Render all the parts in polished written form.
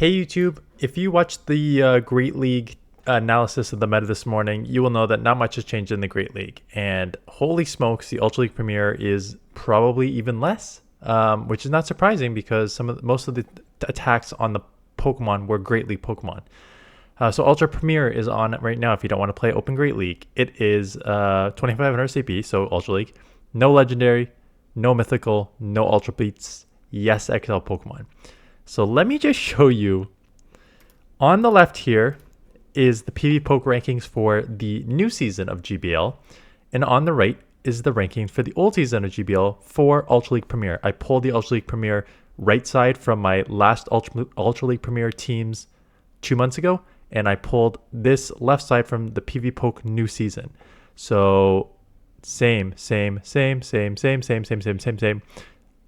Hey YouTube, if you watched the Great League analysis of the meta this morning, you will know that not much has changed in the Great League. And holy smokes, the Ultra League Premier is probably even less, which is not surprising because most of the attacks on the Pokemon were Great League Pokemon. So Ultra Premier is on right now if you don't want to play Open Great League. It is 2500 CP, so Ultra League. No Legendary, no Mythical, no Ultra Beats. Yes, XL Pokemon. So let me just show you. On the left here is the PV Poke rankings for the new season of GBL. And on the right is the rankings for the old season of GBL for Ultra League Premier. I pulled the Ultra League Premier right side from my last Ultra League Premier teams 2 months ago. And I pulled this left side from the PV Poke new season. So same.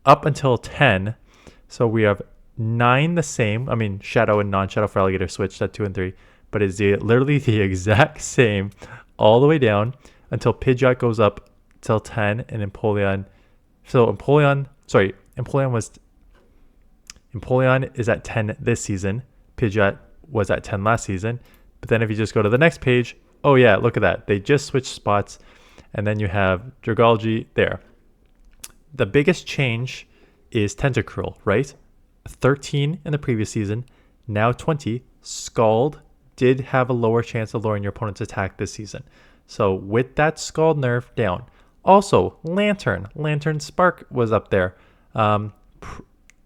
Up until 10. So we have 9 the same. I mean, Shadow and non-Shadow for Alligator switched at 2 and 3, but it's literally the exact same all the way down until Pidgeot goes up till 10 and Empoleon. So Empoleon is at 10 this season. Pidgeot was at 10 last season. But then if you just go to the next page, oh yeah, look at that. They just switched spots. And then you have Dragalge there. The biggest change is Tentacruel, right? 13 in the previous season, now 20. Scald did have a lower chance of lowering your opponent's attack this season. So with that Scald nerf down. Also, Lantern Spark was up there. I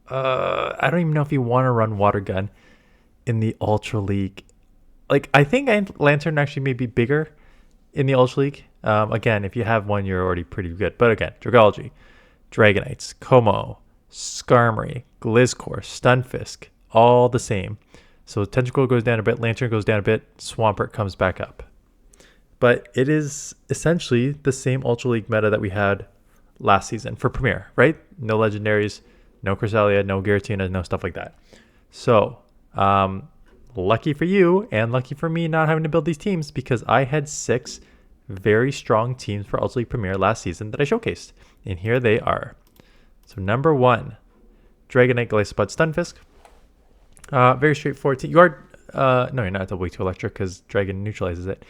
don't even know if you want to run Water Gun in the Ultra League. Like, I think Lantern actually may be bigger in the Ultra League. Again, if you have one, you're already pretty good. But again, Dragalge, Dragonites, Como, Skarmory, Gliscor, Stunfisk, all the same. So Tentacruel goes down a bit, Lantern goes down a bit, Swampert comes back up. But it is essentially the same Ultra League meta that we had last season for Premier, right? No Legendaries, no Cresselia, no Giratina, no stuff like that. So lucky for you and lucky for me not having to build these teams because I had 6 very strong teams for Ultra League Premier last season that I showcased. And here they are. So number 1, Dragonite, Golisopod, Stunfisk. Very straightforward team. You are, no, you're not double weak to electric because Dragon neutralizes it.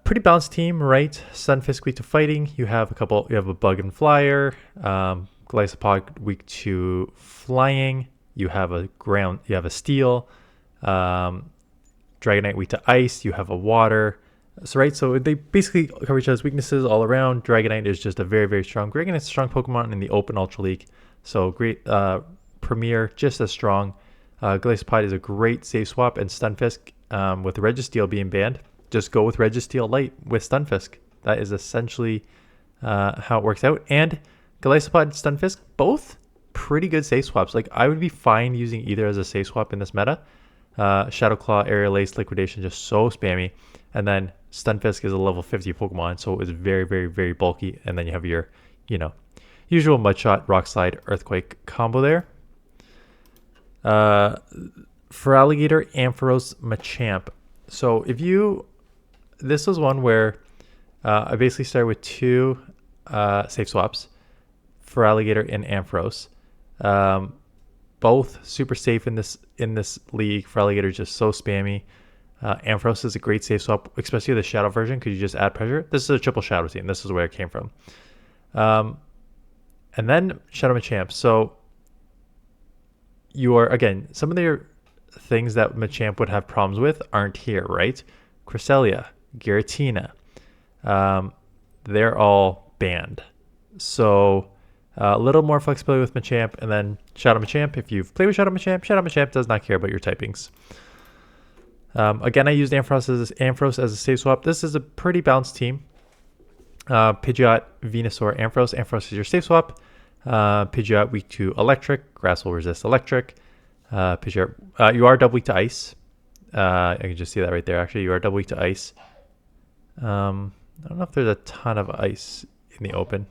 Pretty balanced team, right? Stunfisk weak to fighting. You have a Bug and Flyer. Golisopod weak to flying. You have a Steel. Dragonite weak to ice. You have a water. So they basically cover each other's weaknesses all around. Dragonite is just a very, very strong. Dragonite's a strong Pokemon in the Open Ultra League. So great. Premier, just as strong. Golisopod is a great safe swap. And Stunfisk, with Registeel being banned, just go with Registeel Light with Stunfisk. That is essentially how it works out. And Golisopod and Stunfisk, both pretty good safe swaps. Like, I would be fine using either as a safe swap in this meta. Shadow Claw, Aerial Ace, Liquidation, just so spammy. And then Stunfisk is a level 50 Pokemon, so it's very, very, very bulky. And then you have your, usual Mudshot, Rock Slide, Earthquake combo there. For Alligator, Ampharos, Machamp. So this was one where I basically started with 2 safe swaps for Alligator and Ampharos. Both super safe in this league. For Alligator, just so spammy. Ampharos is a great safe swap, especially the Shadow version, because you just add pressure. This is a triple Shadow team. This is where it came from. And then Shadow Machamp. So again, some of the things that Machamp would have problems with aren't here, right? Cresselia, Giratina, they're all banned. So a little more flexibility with Machamp, and then Shadow Machamp. If you've played with Shadow Machamp does not care about your typings. Again, I used Ampharos as a safe swap. This is a pretty balanced team. Pidgeot, Venusaur, Ampharos. Ampharos is your safe swap. Pidgeot weak to electric. Grass will resist electric. Pidgeot, you are double weak to ice. I can just see that right there. Actually, you are double weak to ice. I don't know if there's a ton of ice in the open.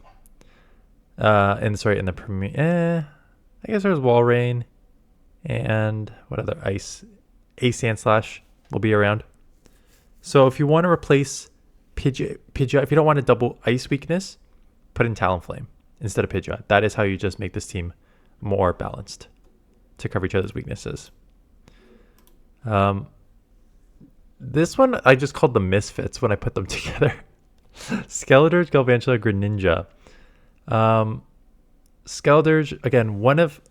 In the Premier. I guess there's Wall Rain. And what other ice? Sand Slash will be around. So if you want to replace Pidgeot, if you don't want a double ice weakness, put in Talonflame instead of Pidgeot. That is how you just make this team more balanced. to cover each other's weaknesses. This one I just called the Misfits when I put them together. Skeledirge, Galvantula, Greninja. Skeledirge, again, one of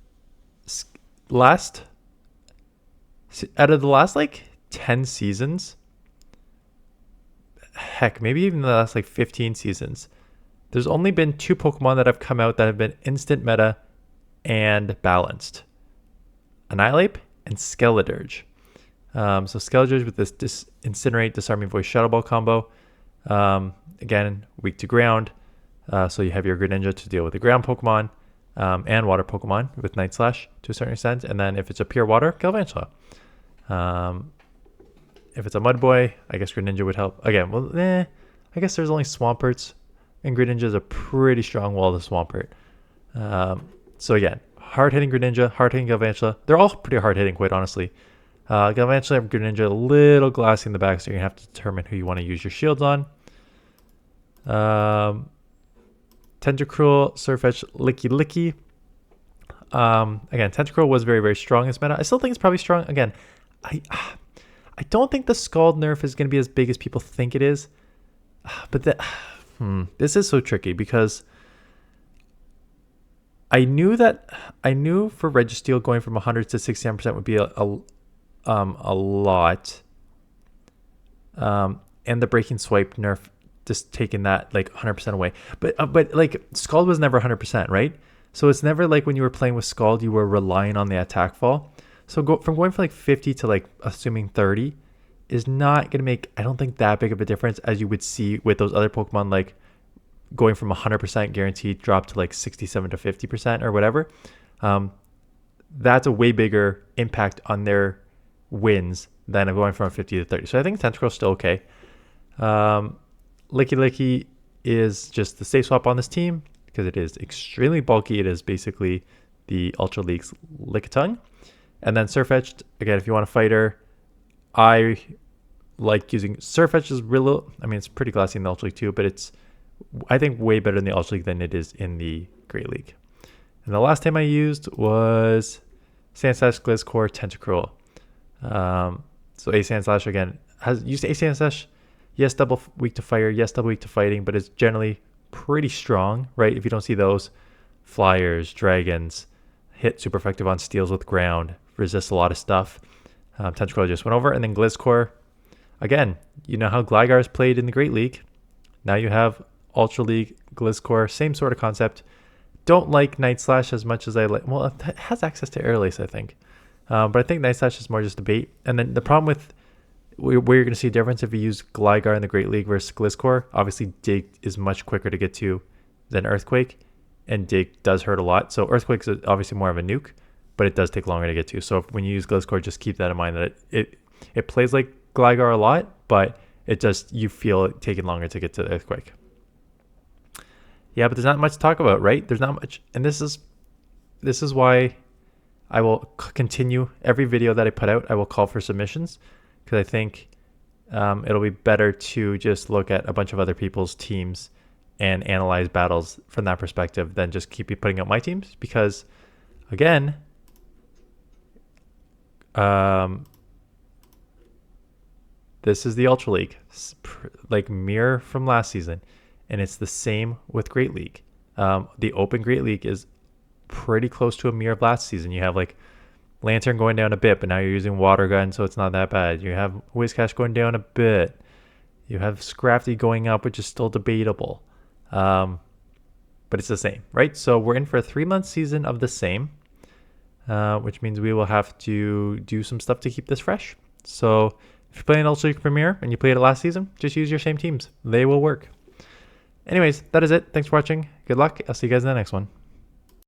out of the last like 10 seasons, heck, maybe even the last like 15 seasons, there's only been 2 Pokemon that have come out that have been instant meta and balanced. Annihilape and Skeledirge. So Skeledirge with this Incinerate, Disarming Voice, Shadow Ball combo. Again, weak to ground. So you have your Greninja to deal with the ground Pokemon and water Pokemon with Night Slash to a certain extent. And then if it's a pure water, Galvantula. If it's a Mud Boy, I guess Greninja would help. Again, well, I guess there's only Swamperts, and Greninja is a pretty strong wall to Swampert. So again, hard-hitting Greninja, hard-hitting Galvantula. They're all pretty hard-hitting, quite honestly. Galvantula and Greninja a little glassy in the back, so you're going to have to determine who you want to use your shields on. Tentacruel, Surfetch, Licky. Again, Tentacruel was very, very strong in this meta. I still think it's probably strong. Again, I don't think the Scald nerf is going to be as big as people think it is. But this is so tricky because I knew for Registeel going from 100 to 67% would be a lot. And the Breaking Swipe nerf just taking that like 100% away. But like Scald was never 100%, right? So it's never like when you were playing with Scald, you were relying on the attack fall. So from going from like 50 to like assuming 30 is not going to make, I don't think, that big of a difference as you would see with those other Pokemon, like going from 100% guaranteed drop to like 67 to 50% or whatever. That's a way bigger impact on their wins than going from 50 to 30. So I think Tentacruel is still okay. Licky is just the safe swap on this team because it is extremely bulky. It is basically the Ultra League's Lickitung. And then Surfetch'd, again, if you want a fighter, I like using Surfetch is real. I mean, it's pretty glassy in the Ultra League too, but it's, I think, way better in the Ultra League than it is in the Great League. And the last time I used was Sandslash, Gliscor, Tentacruel. So A Sandslash, again, has used A Sandslash. Yes, double weak to fire. Yes, double weak to fighting, but it's generally pretty strong, right? If you don't see those, Flyers, Dragons, hit super effective on steals with ground, resist a lot of stuff. Tentacruel just went over. And then Gliscor, again, you know how Gligar is played in the Great League. Now you have Ultra League, Gliscor, same sort of concept. Don't like Night Slash as much as I like. Well, it has access to Air Lace, I think. But I think Night Slash is more just a bait. And then the problem with where you're going to see a difference if you use Gligar in the Great League versus Gliscor, obviously Dig is much quicker to get to than Earthquake, and Dig does hurt a lot. So Earthquake is obviously more of a nuke, but it does take longer to get to. So when you use Gliscor, just keep that in mind that it plays like Gligar a lot, but it just, you feel it taking longer to get to the Earthquake. Yeah, but there's not much to talk about, right? There's not much, and this is why I will continue every video that I put out. I will call for submissions because I think it'll be better to just look at a bunch of other people's teams and analyze battles from that perspective than just keep putting out my teams. Because again, this is the Ultra League, like mirror from last season, and it's the same with Great League. The Open Great League is pretty close to a mirror of last season. You have like Lantern going down a bit, but now you're using Water Gun, so it's not that bad. You have Whiscash going down a bit. You have Scrafty going up, which is still debatable. But it's the same, right? So we're in for a 3-month season of the same, which means we will have to do some stuff to keep this fresh. So if you're playing Ultra League Premier and you played it last season, just use your same teams. They will work. Anyways, that is it. Thanks for watching. Good luck. I'll see you guys in the next one.